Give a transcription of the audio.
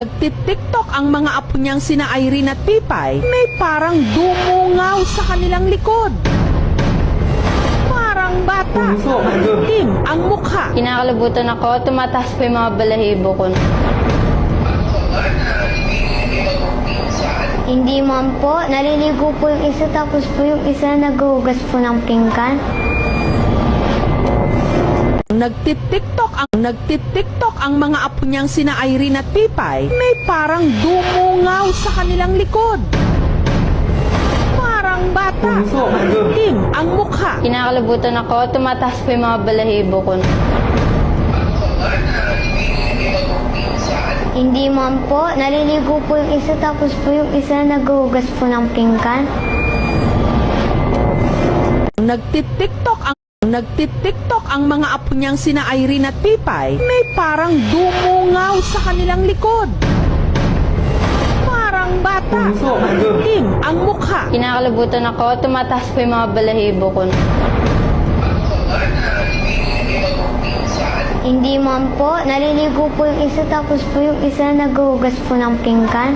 Nagtitiktok ang mga apo niyang sina Irene at Pipay, may parang dumungaw sa kanilang likod. Parang bata, itim ang mukha. Kinakalabutan ako, tumataas pa yung mga balahibo ko. Hindi man po, naliligo po yung isa tapos po yung isa naghuhugas po ng pinggan. Nagtitiktok ang mga apo niyang sina Irene at Pipay, may parang dumungaw sa kanilang likod. Parang bata, itim ang mukha. Kinakalabutan ako, tumataas pa yung mga balahibo ko. Hindi man po, naliligo po yung isa tapos po yung isa naghuhugas po ng pinggan. Nagtitiktok ang mga apo niyang sina Irene at Pipay, may parang dumungaw sa kanilang likod. Parang bata, itim ang mukha. Kinakalabutan ako, tumataas pa yung mga balahibo ko. Hindi man po, naliligo po yung isa tapos po yung isa naghuhugas po ng pinggan.